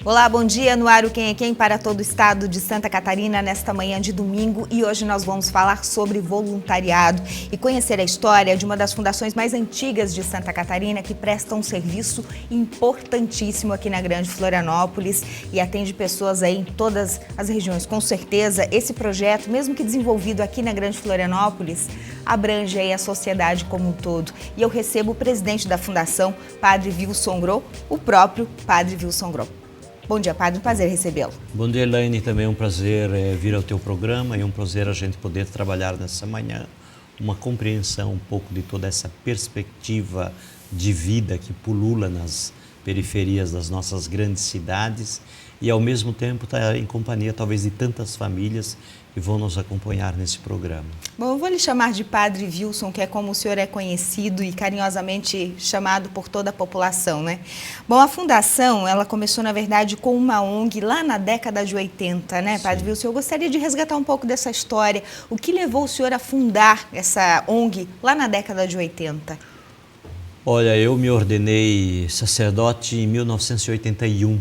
Olá, bom dia. No ar o Quem é Quem para todo o estado de Santa Catarina nesta manhã de domingo, e hoje nós vamos falar sobre voluntariado e conhecer a história de uma das fundações mais antigas de Santa Catarina, que presta um serviço importantíssimo aqui na Grande Florianópolis e atende pessoas aí em todas as regiões. Com certeza, esse projeto, mesmo que desenvolvido aqui na Grande Florianópolis, abrange aí a sociedade como um todo. E eu recebo o presidente da Fundação, Padre Wilson Groh, o próprio Padre Wilson Groh. Bom dia, Padre, um prazer recebê-lo. Bom dia, Elaine, também é um prazer vir ao teu programa e um prazer a gente poder trabalhar nessa manhã uma compreensão um pouco de toda essa perspectiva de vida que pulula nas periferias das nossas grandes cidades e ao mesmo tempo estar em companhia talvez de tantas famílias que vão nos acompanhar nesse programa. Bom, eu vou lhe chamar de Padre Wilson, que é como o senhor é conhecido e carinhosamente chamado por toda a população, né? Bom, a fundação, ela começou, na verdade, com uma ONG lá na década de 80, né, Padre Sim. Wilson? Eu gostaria de resgatar um pouco dessa história. O que levou o senhor a fundar essa ONG lá na década de 80? Olha, eu me ordenei sacerdote em 1981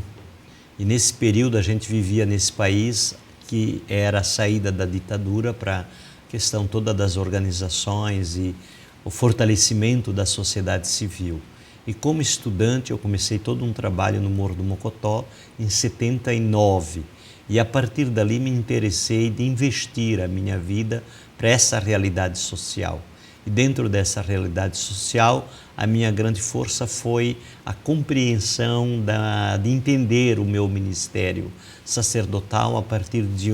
e nesse período a gente vivia nesse país que era a saída da ditadura para a questão toda das organizações e o fortalecimento da sociedade civil. E como estudante eu comecei todo um trabalho no Morro do Mocotó em 79 e a partir dali me interessei de investir a minha vida para essa realidade social. E dentro dessa realidade social, a minha grande força foi a compreensão de entender o meu ministério sacerdotal a partir de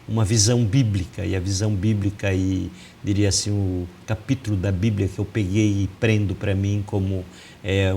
uma visão bíblica. E a visão bíblica e, diria assim, o capítulo da Bíblia que eu peguei e prendo para mim como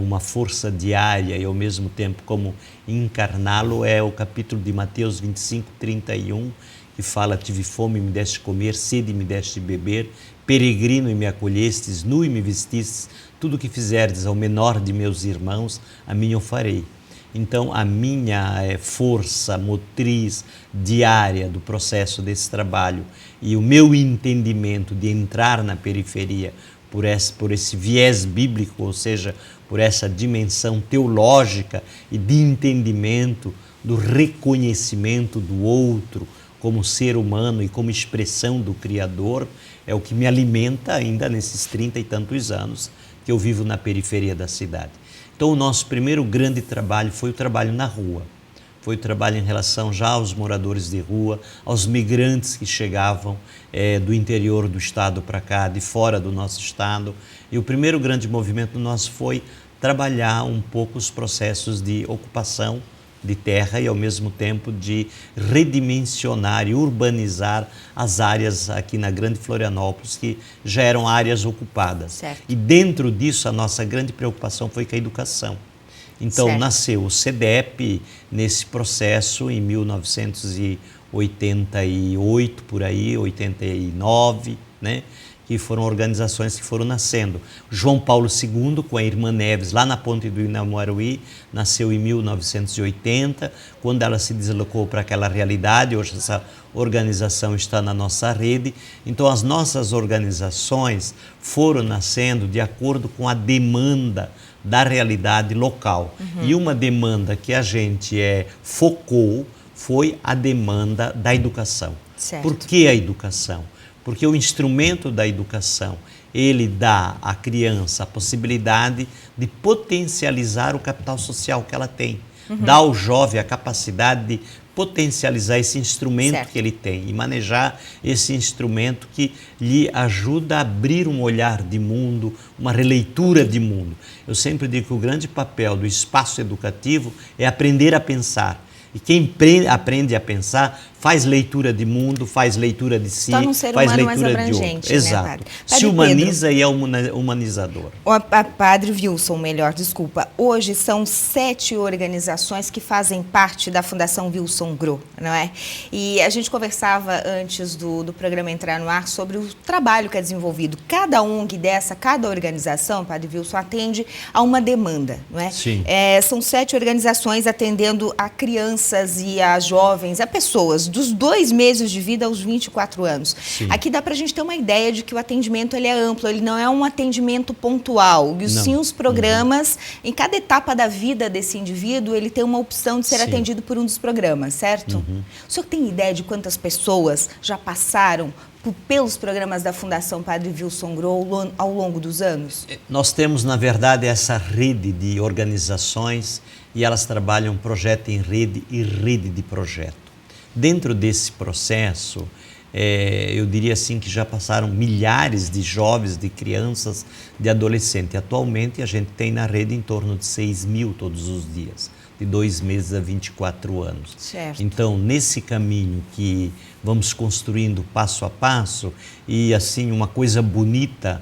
uma força diária e ao mesmo tempo como encarná-lo é o capítulo de Mateus 25, 31, que fala: tive fome e me deste comer, sede e me deste beber, peregrino e me acolhestes, nu e me vestistes, tudo o que fizerdes ao menor de meus irmãos, a mim eu farei. Então, a minha força motriz diária do processo desse trabalho e o meu entendimento de entrar na periferia por esse viés bíblico, ou seja, por essa dimensão teológica e de entendimento do reconhecimento do outro como ser humano e como expressão do Criador, é o que me alimenta ainda nesses 30 e tantos anos que eu vivo na periferia da cidade. Então, o nosso primeiro grande trabalho foi o trabalho na rua. Foi o trabalho em relação já aos moradores de rua, aos migrantes que chegavam do interior do estado para cá, de fora do nosso estado. E o primeiro grande movimento nosso foi trabalhar um pouco os processos de ocupação de terra e ao mesmo tempo de redimensionar e urbanizar as áreas aqui na Grande Florianópolis que já eram áreas ocupadas. Certo. E dentro disso a nossa grande preocupação foi com a educação. Então Certo. Nasceu o CEDEP nesse processo em 1988, por aí, 89, né? Que foram organizações que foram nascendo. João Paulo II, com a irmã Neves, lá na Ponte do Inamuaruí, nasceu em 1980, quando ela se deslocou para aquela realidade. Hoje essa organização está na nossa rede. Então as nossas organizações foram nascendo de acordo com a demanda da realidade local. E uma demanda que a gente focou foi a demanda da educação. Certo. Por que a educação? Porque o instrumento da educação, ele dá à criança a possibilidade de potencializar o capital social que ela tem. Dá ao jovem a capacidade de potencializar esse instrumento Certo. que ele tem e manejar esse instrumento que lhe ajuda a abrir um olhar de mundo, uma releitura de mundo. Eu sempre digo que o grande papel do espaço educativo é aprender a pensar. E quem aprende a pensar faz leitura de mundo, faz leitura de si, Torna um ser faz humano leitura mais de outro. abrangente, né, Exato. Padre? Se Padre humaniza e é humanizador. Padre Wilson, hoje são 7 organizações que fazem parte da Fundação Wilson Groh, não é? E a gente conversava antes do programa entrar no ar sobre o trabalho que é desenvolvido. Cada ONG dessa, cada organização, Padre Wilson, atende a uma demanda, não é? Sim. São 7 organizações atendendo a crianças e a jovens, a pessoas dos 2 meses de vida aos 24 anos. Sim. Aqui dá para a gente ter uma ideia de que o atendimento ele é amplo, ele não é um atendimento pontual. E sim, os programas, em cada etapa da vida desse indivíduo, ele tem uma opção de ser atendido por um dos programas, certo? O senhor tem ideia de quantas pessoas já passaram pelos programas da Fundação Padre Wilson Grow ao longo dos anos? Nós temos, na verdade, essa rede de organizações e elas trabalham projeto em rede e rede de projeto. Dentro desse processo, eu diria assim que já passaram milhares de jovens, de crianças, de adolescentes. Atualmente, a gente tem na rede em torno de 6.000 todos os dias, de 2 meses a 24 anos. Certo. Então, nesse caminho que vamos construindo passo a passo e assim uma coisa bonita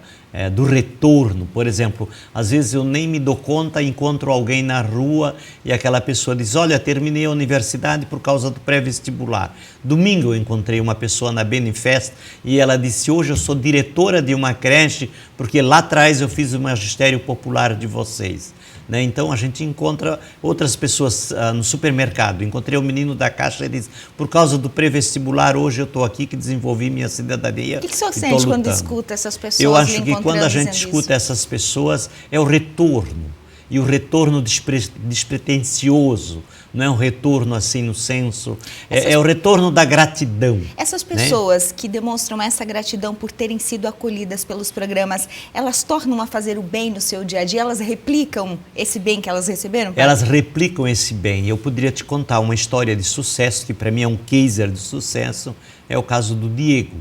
do retorno, por exemplo, às vezes eu nem me dou conta, encontro alguém na rua e aquela pessoa diz, olha, terminei a universidade por causa do pré-vestibular. Domingo eu encontrei uma pessoa na Benifest e ela disse, hoje eu sou diretora de uma creche porque lá atrás eu fiz o magistério popular de vocês. Né? Então a gente encontra outras pessoas no supermercado. Encontrei um menino da Caixa e disse, por causa do pré-vestibular, hoje eu estou aqui que desenvolvi minha cidadania. O que o senhor sente quando escuta essas pessoas? Eu acho que quando a gente escuta essas pessoas é o retorno. E o retorno despretensioso, não é um retorno assim no senso, é o retorno da gratidão. Essas pessoas, né, que demonstram essa gratidão por terem sido acolhidas pelos programas, elas tornam a fazer o bem no seu dia a dia? Elas replicam esse bem que elas receberam? Elas replicam esse bem. Eu poderia te contar uma história de sucesso, que para mim é um case de sucesso, é o caso do Diego.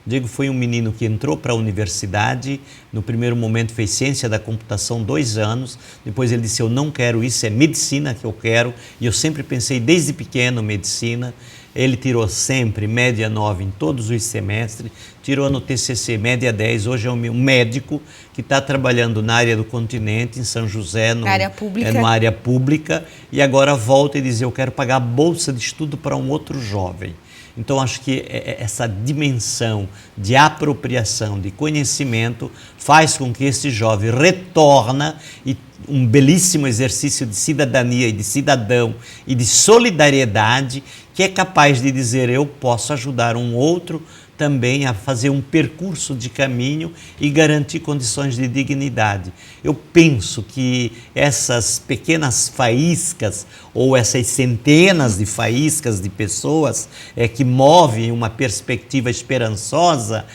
O Diego foi um menino que entrou para a universidade, no primeiro momento fez ciência da computação 2 anos, depois ele disse, eu não quero isso, é medicina que eu quero, e eu sempre pensei desde pequeno medicina. Ele tirou sempre média 9 em todos os semestres, tirou no TCC média 10, hoje é um médico que está trabalhando na área do continente, em São José, numa área pública, e agora volta e diz, eu quero pagar a bolsa de estudo para um outro jovem. Então, acho que essa dimensão de apropriação, de conhecimento, faz com que esse jovem retorne e um belíssimo exercício de cidadania e de cidadão e de solidariedade, que é capaz de dizer, eu posso ajudar um outro também a fazer um percurso de caminho e garantir condições de dignidade. Eu penso que essas pequenas faíscas ou essas centenas de faíscas de pessoas que movem uma perspectiva esperançosa,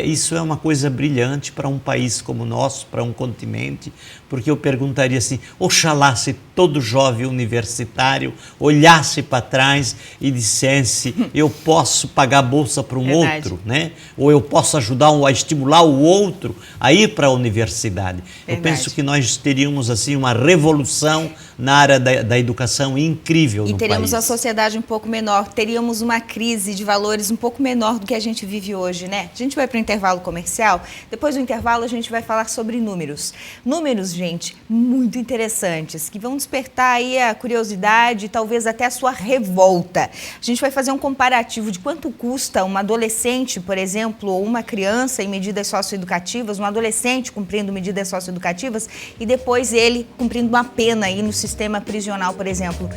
isso é uma coisa brilhante para um país como o nosso, para um continente, porque eu perguntaria assim, oxalá se todo jovem universitário olhasse para trás e dissesse, eu posso pagar a bolsa para um outro, né? Ou eu posso ajudar a estimular o outro a ir para a universidade. Eu penso que nós teríamos assim uma revolução na área da educação incrível no país. E teríamos a sociedade um pouco menor, teríamos uma crise de valores um pouco menor do que a gente vive hoje, né? A gente vai para o intervalo comercial, depois do intervalo a gente vai falar sobre números. Números, gente, muito interessantes, que vão despertar aí a curiosidade e talvez até a sua revolta. A gente vai fazer um comparativo de quanto custa uma adolescente, por exemplo, ou uma criança em medidas socioeducativas, um adolescente cumprindo medidas socioeducativas e depois ele cumprindo uma pena aí no sistema prisional, por exemplo.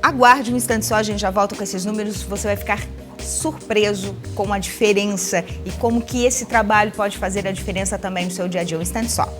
Aguarde um instante só, a gente já volta com esses números, você vai ficar surpreso com a diferença e como que esse trabalho pode fazer a diferença também no seu dia a dia. Um instante só.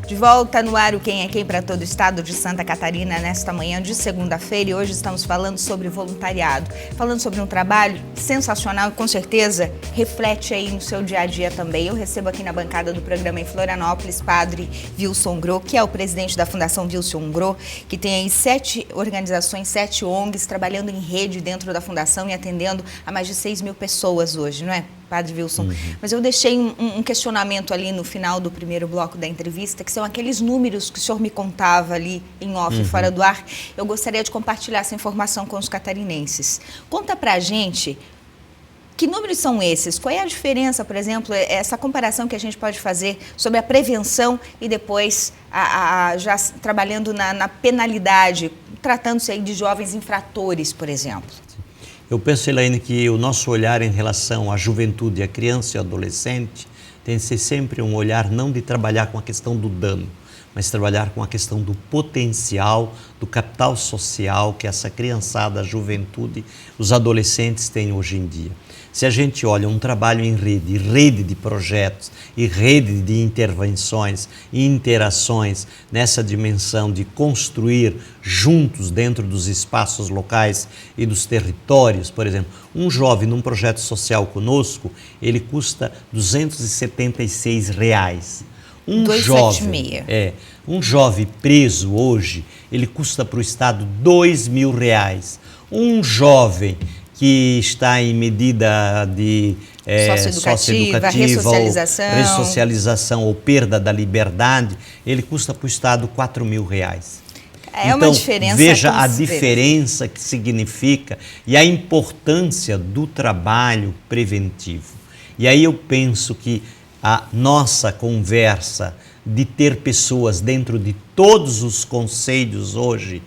De volta no ar o Quem é Quem para todo o estado de Santa Catarina nesta manhã de segunda-feira, e hoje estamos falando sobre voluntariado, falando sobre um trabalho sensacional e com certeza reflete aí no seu dia a dia também. Eu recebo aqui na bancada do programa em Florianópolis, Padre Wilson Grow, que é o presidente da Fundação Wilson Grow, que tem aí 7 organizações, 7 ONGs trabalhando em rede dentro da fundação e atendendo a mais de 6.000 pessoas hoje, não é, Padre Wilson? Mas eu deixei um questionamento ali no final do primeiro bloco da entrevista, que são aqueles números que o senhor me contava ali em off, fora do ar. Eu gostaria de compartilhar essa informação com os catarinenses. Conta pra gente, que números são esses? Qual é a diferença, por exemplo, essa comparação que a gente pode fazer sobre a prevenção e depois já trabalhando na penalidade, tratando-se aí de jovens infratores, por exemplo? Eu penso, Elaine, que o nosso olhar em relação à juventude, à criança e ao adolescente tem que ser sempre um olhar não de trabalhar com a questão do dano, mas trabalhar com a questão do potencial, do capital social que essa criançada, a juventude, os adolescentes têm hoje em dia. Se a gente olha um trabalho em rede de projetos e rede de intervenções e interações nessa dimensão de construir juntos dentro dos espaços locais e dos territórios, por exemplo, um jovem num projeto social conosco, ele custa R$276. Um jovem preso hoje, ele custa para o Estado R$2.000. Um jovem que está em medida de socioeducativa ressocialização ou perda da liberdade, ele custa para o Estado R$4.000. É uma diferença. Veja a diferença que significa e a importância do trabalho preventivo. E aí eu penso que a nossa conversa de ter pessoas dentro de todos os conselhos hoje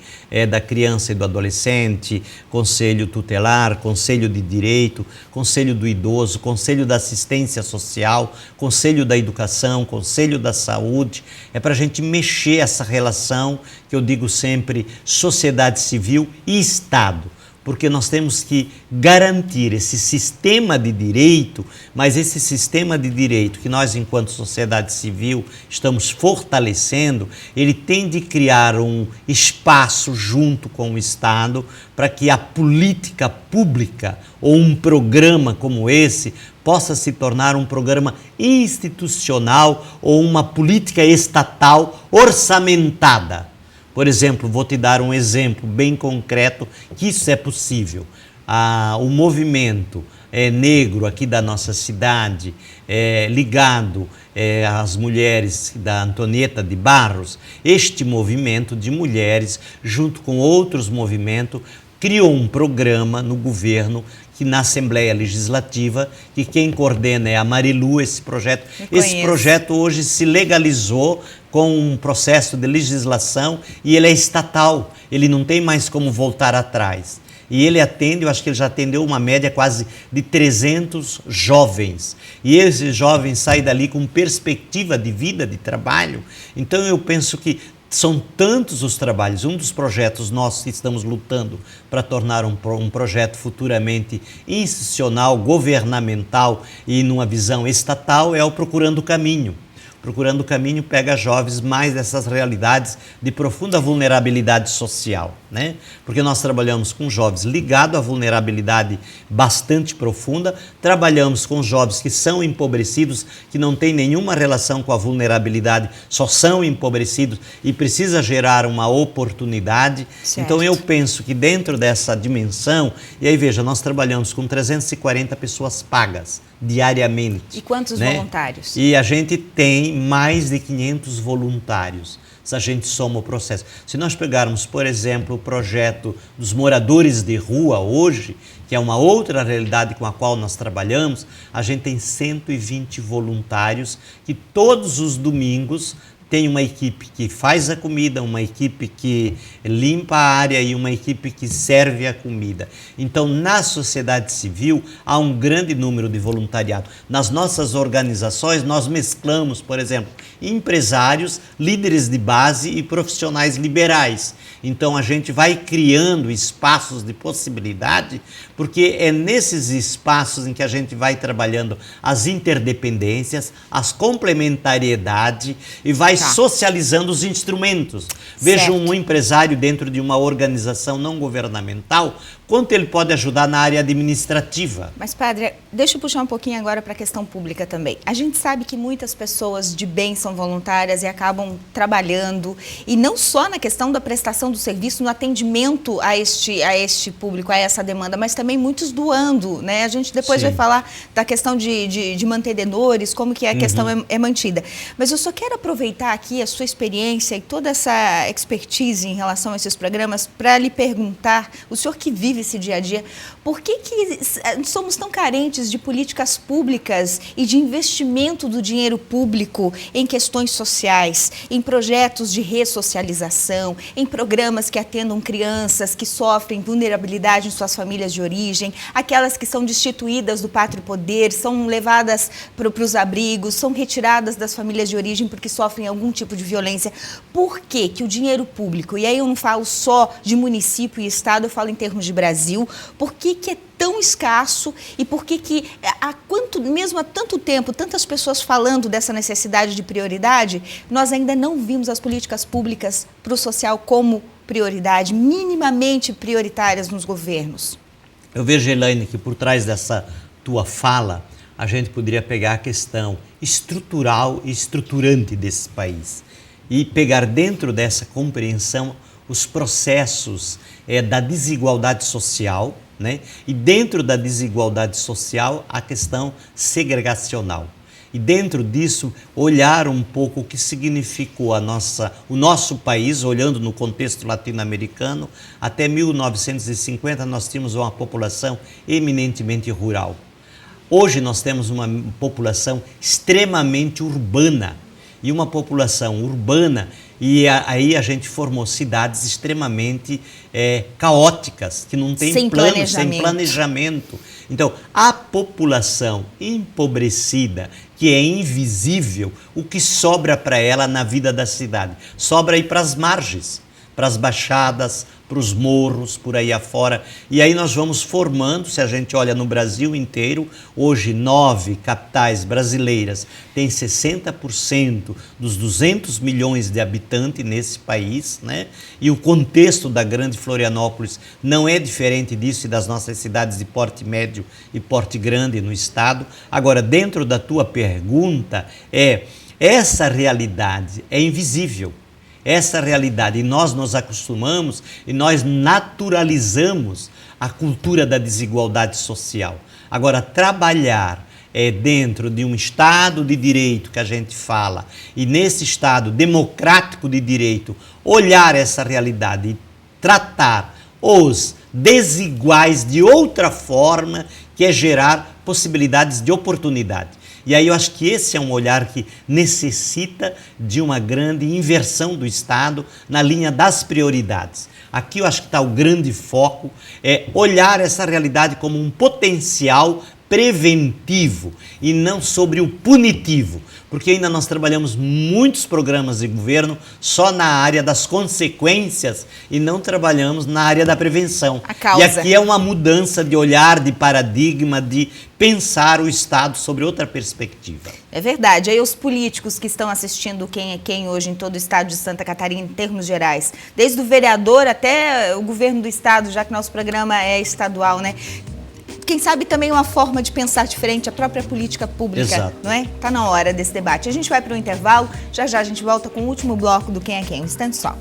da criança e do adolescente, conselho tutelar, conselho de direito, conselho do idoso, conselho da assistência social, conselho da educação, conselho da saúde, é para a gente mexer essa relação que eu digo sempre, sociedade civil e Estado. Porque nós temos que garantir esse sistema de direito, mas esse sistema de direito que nós, enquanto sociedade civil, estamos fortalecendo, ele tem de criar um espaço junto com o Estado para que a política pública ou um programa como esse possa se tornar um programa institucional ou uma política estatal orçamentada. Por exemplo, vou te dar um exemplo bem concreto que isso é possível. O movimento negro aqui da nossa cidade, ligado às mulheres da Antonieta de Barros, este movimento de mulheres, junto com outros movimentos, criou um programa no governo que na Assembleia Legislativa, que quem coordena é a Marilu, esse projeto. Esse projeto hoje se legalizou com um processo de legislação e ele é estatal, ele não tem mais como voltar atrás. E ele atende, eu acho que ele já atendeu uma média quase de 300 jovens. E esses jovens saem dali com perspectiva de vida, de trabalho. Então eu penso que são tantos os trabalhos, um dos projetos nossos que estamos lutando para tornar um projeto futuramente institucional, governamental e numa visão estatal é o Procurando o Caminho. Procurando o Caminho pega jovens mais dessas realidades de profunda vulnerabilidade social, né? Porque nós trabalhamos com jovens ligados à vulnerabilidade bastante profunda, trabalhamos com jovens que são empobrecidos, que não têm nenhuma relação com a vulnerabilidade, só são empobrecidos e precisa gerar uma oportunidade. Certo. Então eu penso que dentro dessa dimensão, e aí veja, nós trabalhamos com 340 pessoas pagas diariamente. E quantos voluntários? E a gente tem mais de 500 voluntários, se a gente soma o processo. Se nós pegarmos, por exemplo, o projeto dos moradores de rua hoje, que é uma outra realidade com a qual nós trabalhamos, a gente tem 120 voluntários que todos os domingos tem uma equipe que faz a comida, uma equipe que limpa a área e uma equipe que serve a comida. Então, na sociedade civil, há um grande número de voluntariado. Nas nossas organizações, nós mesclamos, por exemplo, empresários, líderes de base e profissionais liberais. Então, a gente vai criando espaços de possibilidade, porque é nesses espaços em que a gente vai trabalhando as interdependências, as complementariedades e vai socializando os instrumentos. Veja um empresário dentro de uma organização não governamental, quanto ele pode ajudar na área administrativa. Mas, padre, deixa eu puxar um pouquinho agora para a questão pública também. A gente sabe que muitas pessoas de bem são voluntárias e acabam trabalhando, e não só na questão da prestação do serviço, no atendimento a este público, a essa demanda, mas também muitos doando, né? A gente depois vai falar da questão de mantenedores, como que a questão é mantida. Mas eu só quero aproveitar aqui a sua experiência e toda essa expertise em relação a esses programas para lhe perguntar, o senhor que vive esse dia a dia, Por que somos tão carentes de políticas públicas e de investimento do dinheiro público em questões sociais, em projetos de ressocialização, em programas que atendam crianças que sofrem vulnerabilidade em suas famílias de origem, aquelas que são destituídas do pátrio poder, são levadas para os abrigos, são retiradas das famílias de origem porque sofrem algum tipo de violência? Por que o dinheiro público, e aí eu não falo só de município e estado, eu falo em termos de Brasil, por que é tão escasso e por que mesmo há tanto tempo, tantas pessoas falando dessa necessidade de prioridade, nós ainda não vimos as políticas públicas para o social como prioridade, minimamente prioritárias nos governos? Eu vejo, Elaine, que por trás dessa tua fala, a gente poderia pegar a questão estrutural e estruturante desse país e pegar dentro dessa compreensão os processos da desigualdade social, né? E dentro da desigualdade social, a questão segregacional. E dentro disso, olhar um pouco o que significou o nosso país, olhando no contexto latino-americano. Até 1950, nós tínhamos uma população eminentemente rural. Hoje nós temos uma população extremamente urbana. E uma população urbana, e aí a gente formou cidades extremamente caóticas, que não tem plano, sem planejamento. Então, a população empobrecida, que é invisível, o que sobra para ela na vida da cidade? Sobra aí para as margens, para as baixadas, para os morros, por aí afora. E aí nós vamos formando, se a gente olha no Brasil inteiro, hoje 9 capitais brasileiras têm 60% dos 200 milhões de habitantes nesse país, né? E o contexto da grande Florianópolis não é diferente disso e das nossas cidades de porte médio e porte grande no estado. Agora, dentro da tua pergunta, essa realidade é invisível. Essa realidade, e nós nos acostumamos e nós naturalizamos a cultura da desigualdade social. Agora, trabalhar dentro de um Estado de Direito que a gente fala, e nesse Estado democrático de direito, olhar essa realidade e tratar os desiguais de outra forma, que é gerar possibilidades de oportunidade. E aí eu acho que esse é um olhar que necessita de uma grande inversão do Estado na linha das prioridades. Aqui eu acho que está o grande foco, olhar essa realidade como um potencial preventivo e não sobre o punitivo, porque ainda nós trabalhamos muitos programas de governo só na área das consequências e não trabalhamos na área da prevenção. A causa. E aqui é uma mudança de olhar, de paradigma, de pensar o Estado sobre outra perspectiva. É verdade. Aí os políticos que estão assistindo Quem é Quem hoje em todo o estado de Santa Catarina, em termos gerais, desde o vereador até o governo do estado, já que nosso programa é estadual, né? Quem sabe também uma forma de pensar diferente a própria política pública, Exato. Não é? Está na hora desse debate. A gente vai para o intervalo, já a gente volta com o último bloco do Quem é Quem, um instante só.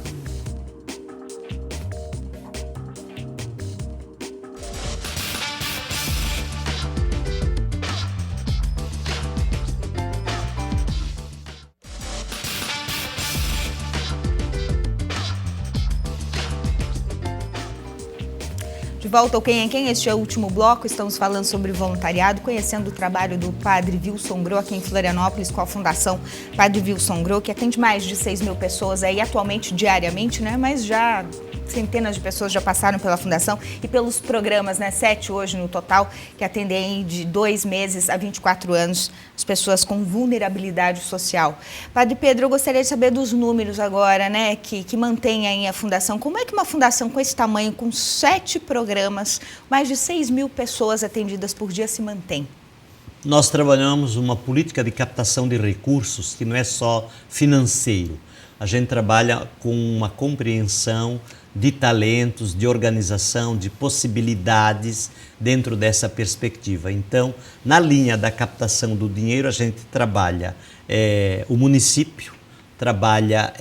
De volta ao Quem é Quem, este é o último bloco, estamos falando sobre voluntariado, conhecendo o trabalho do Padre Wilson Groh aqui em Florianópolis com a Fundação Padre Wilson Groh, que atende mais de 6 mil pessoas aí atualmente, diariamente, né? Mas já centenas de pessoas já passaram pela Fundação e pelos programas, né? 7 hoje no total, que atendem de 2 meses a 24 anos as pessoas com vulnerabilidade social. Padre Pedro, eu gostaria de saber dos números agora, né? Que mantém aí a Fundação. Como é que uma fundação com esse tamanho, com 7 programas, mais de 6 mil pessoas atendidas por dia se mantém? Nós trabalhamos uma política de captação de recursos que não é só financeiro. A gente trabalha com uma compreensão de talentos, de organização, de possibilidades dentro dessa perspectiva. Então, na linha da captação do dinheiro, a gente trabalha o município, trabalha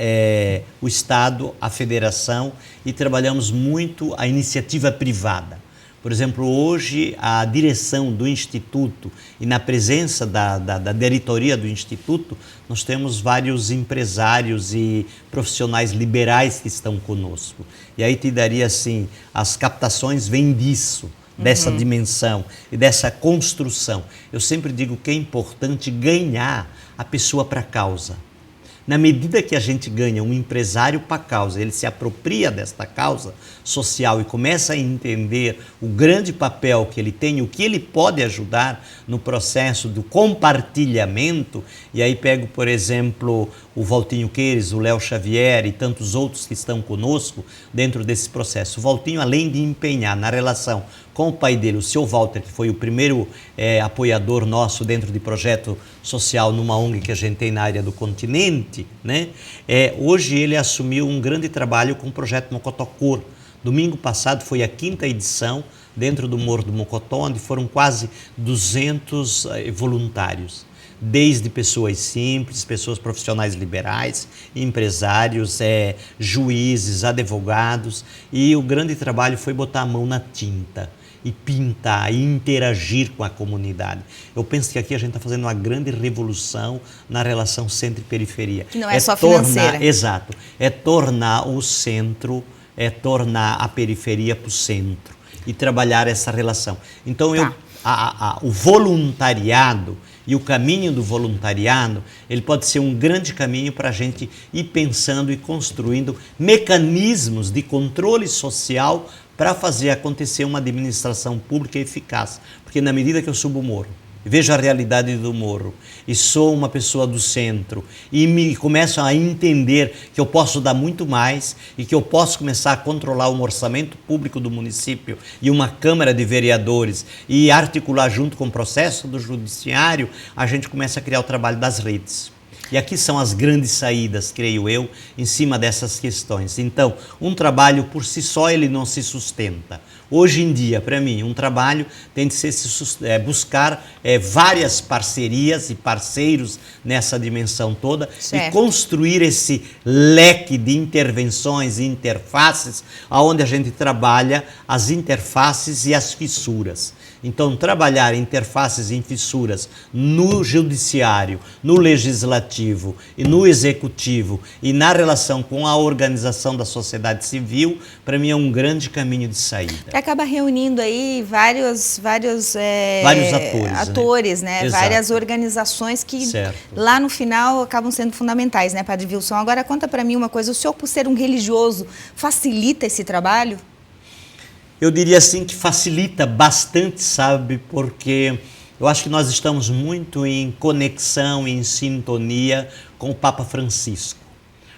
o Estado, a federação e trabalhamos muito a iniciativa privada. Por exemplo, hoje a direção do Instituto e na presença da diretoria do Instituto, nós temos vários empresários e profissionais liberais que estão conosco. E aí te daria assim, as captações vêm disso, dessa dimensão e dessa construção. Eu sempre digo que é importante ganhar a pessoa para a causa. Na medida que a gente ganha um empresário para a causa, ele se apropria desta causa social e começa a entender o grande papel que ele tem, o que ele pode ajudar no processo do compartilhamento, e aí pego, por exemplo, o Valtinho Queires, o Léo Xavier e tantos outros que estão conosco dentro desse processo. O Valtinho, além de empenhar na relação com o pai dele, o seu Walter, que foi o primeiro apoiador nosso dentro de projeto social numa ONG que a gente tem na área do continente, né? Hoje ele assumiu um grande trabalho com o projeto Mocotocor. Domingo passado foi a 5ª edição dentro do Morro do Mocotó, onde foram quase 200 voluntários. Desde pessoas simples, pessoas profissionais liberais, empresários, juízes, advogados. E o grande trabalho foi botar a mão na tinta e pintar e interagir com a comunidade. Eu penso que aqui a gente está fazendo uma grande revolução na relação centro e periferia. Que não é só financeira. Exato. É tornar o centro, tornar a periferia para o centro e trabalhar essa relação. Então, o voluntariado e o caminho do voluntariado, ele pode ser um grande caminho para a gente ir pensando e construindo mecanismos de controle social para fazer acontecer uma administração pública eficaz. Porque na medida que eu subo o morro, vejo a realidade do morro e sou uma pessoa do centro e me começo a entender que eu posso dar muito mais e que eu posso começar a controlar um orçamento público do município e uma Câmara de Vereadores e articular junto com o processo do judiciário, a gente começa a criar o trabalho das redes. E aqui são as grandes saídas, creio eu, em cima dessas questões. Então, um trabalho por si só, ele não se sustenta. Hoje em dia, para mim, um trabalho tem de ser buscar várias parcerias e parceiros nessa dimensão toda, certo, e construir esse leque de intervenções e interfaces onde a gente trabalha as interfaces e as fissuras. Então, trabalhar interfaces e fissuras no judiciário, no legislativo e no executivo e na relação com a organização da sociedade civil, para mim é um grande caminho de saída. Acaba reunindo aí vários atores, né? Várias organizações que lá no final acabam sendo fundamentais, né, Padre Wilson? Agora conta para mim uma coisa, o senhor, por ser um religioso, facilita esse trabalho? Eu diria assim que facilita bastante, sabe, porque eu acho que nós estamos muito em conexão, em sintonia com o Papa Francisco.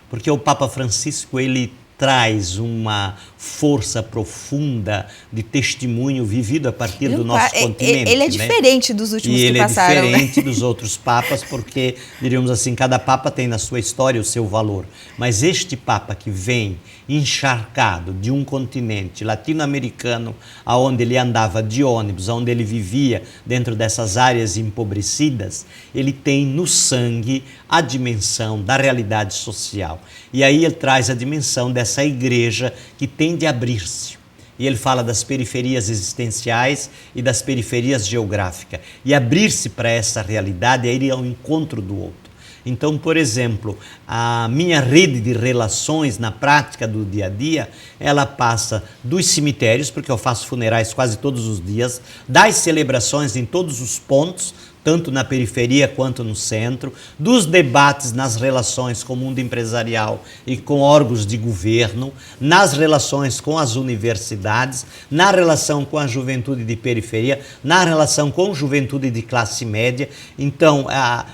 Porque o Papa Francisco, ele traz uma força profunda de testemunho vivido a partir do nosso continente. Ele é diferente dos últimos que passaram. Ele é diferente dos outros papas, porque, diríamos assim, cada papa tem na sua história o seu valor. Mas este papa que vem encharcado de um continente latino-americano, onde ele andava de ônibus, onde ele vivia dentro dessas áreas empobrecidas, ele tem no sangue a dimensão da realidade social. E aí ele traz a dimensão dessa igreja que tem de abrir-se. E ele fala das periferias existenciais e das periferias geográficas. E abrir-se para essa realidade é ir ao encontro do outro. Então, por exemplo, a minha rede de relações na prática do dia a dia, ela passa dos cemitérios, porque eu faço funerais quase todos os dias, das celebrações em todos os pontos, tanto na periferia quanto no centro, dos debates nas relações com o mundo empresarial e com órgãos de governo, nas relações com as universidades, na relação com a juventude de periferia, na relação com a juventude de classe média. Então,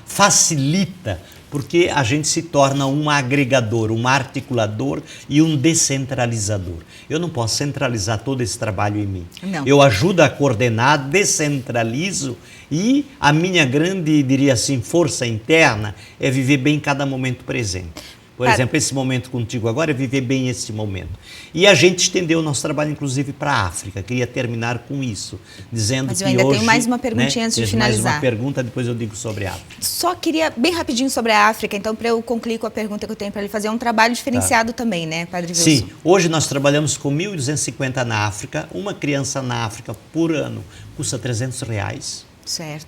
facilita, porque a gente se torna um agregador, um articulador e um descentralizador. Eu não posso centralizar todo esse trabalho em mim. Não. Eu ajudo a coordenar, descentralizo, e a minha grande, diria assim, força interna é viver bem cada momento presente. Por exemplo, esse momento contigo agora é viver bem esse momento. E a gente estendeu o nosso trabalho, inclusive, para a África. Queria terminar com isso, dizendo que hoje... Mas eu ainda tenho mais uma perguntinha antes de finalizar. Mais uma pergunta, depois eu digo sobre a África. Só queria, bem rapidinho, sobre a África, então, para eu concluir com a pergunta que eu tenho para ele fazer, é um trabalho diferenciado também, né, Padre Wilson? Sim, hoje nós trabalhamos com 1.250 na África. Uma criança na África por ano custa R$300.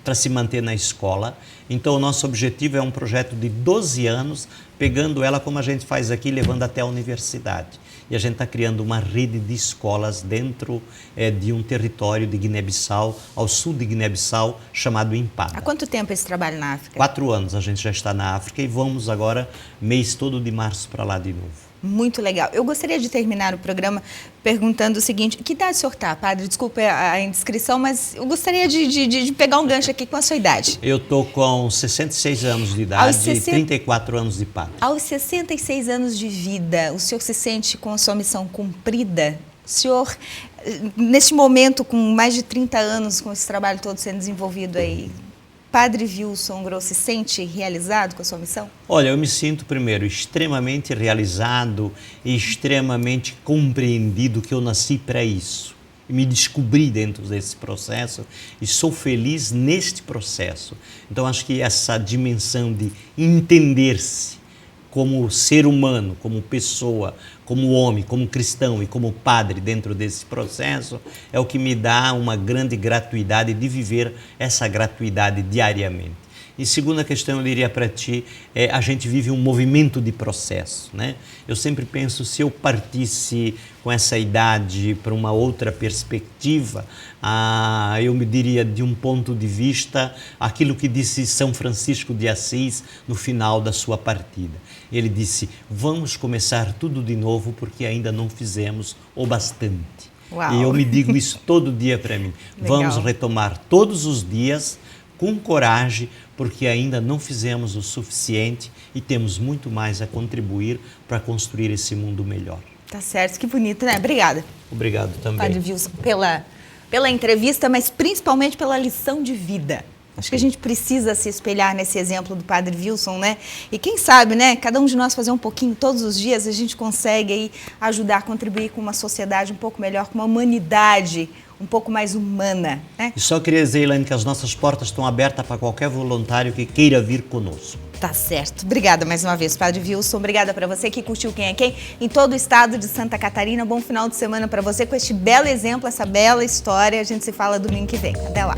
Para se manter na escola. Então, o nosso objetivo é um projeto de 12 anos, pegando ela como a gente faz aqui, levando até a universidade. e a gente está criando uma rede de escolas dentro de um território de Guiné-Bissau, ao sul de Guiné-Bissau, chamado Impada. Há quanto tempo esse trabalho na África? 4 anos a gente já está na África e vamos agora, mês todo de março, para lá de novo. Muito legal. Eu gostaria de terminar o programa perguntando o seguinte: que idade o senhor está, padre? Desculpa a indiscrição, mas eu gostaria de pegar um gancho aqui com a sua idade. Eu estou com 66 anos de idade e 34 anos de padre. Aos 66 anos de vida, o senhor se sente com a sua missão cumprida? O senhor, neste momento, com mais de 30 anos, com esse trabalho todo sendo desenvolvido aí, Padre Wilson Gross se sente realizado com a sua missão? Olha, eu me sinto, primeiro, extremamente realizado e extremamente compreendido que eu nasci para isso. Me descobri dentro desse processo e sou feliz neste processo. Então, acho que essa dimensão de entender-se como ser humano, como pessoa, como homem, como cristão e como padre dentro desse processo, é o que me dá uma grande gratuidade de viver essa gratuidade diariamente. E segunda questão, eu diria para ti, a gente vive um movimento de processo, né? Eu sempre penso, se eu partisse com essa idade para uma outra perspectiva, eu me diria de um ponto de vista, aquilo que disse São Francisco de Assis no final da sua partida. Ele disse, vamos começar tudo de novo porque ainda não fizemos o bastante. Uau. E eu me digo isso todo dia para mim. Legal. Vamos retomar todos os dias com coragem, porque ainda não fizemos o suficiente e temos muito mais a contribuir para construir esse mundo melhor. Tá certo, que bonito, né? Obrigada. Obrigado também. Padre Wilson, pela entrevista, mas principalmente pela lição de vida. Acho que a gente precisa se espelhar nesse exemplo do Padre Wilson, né? E quem sabe, né? Cada um de nós fazer um pouquinho todos os dias, a gente consegue aí ajudar, contribuir com uma sociedade um pouco melhor, com uma humanidade um pouco mais humana, né? E só queria dizer, Elaine, que as nossas portas estão abertas para qualquer voluntário que queira vir conosco. Tá certo. Obrigada mais uma vez, Padre Wilson. Obrigada para você que curtiu Quem é Quem em todo o estado de Santa Catarina. Bom final de semana para você com este belo exemplo, essa bela história. A gente se fala domingo que vem. Até lá.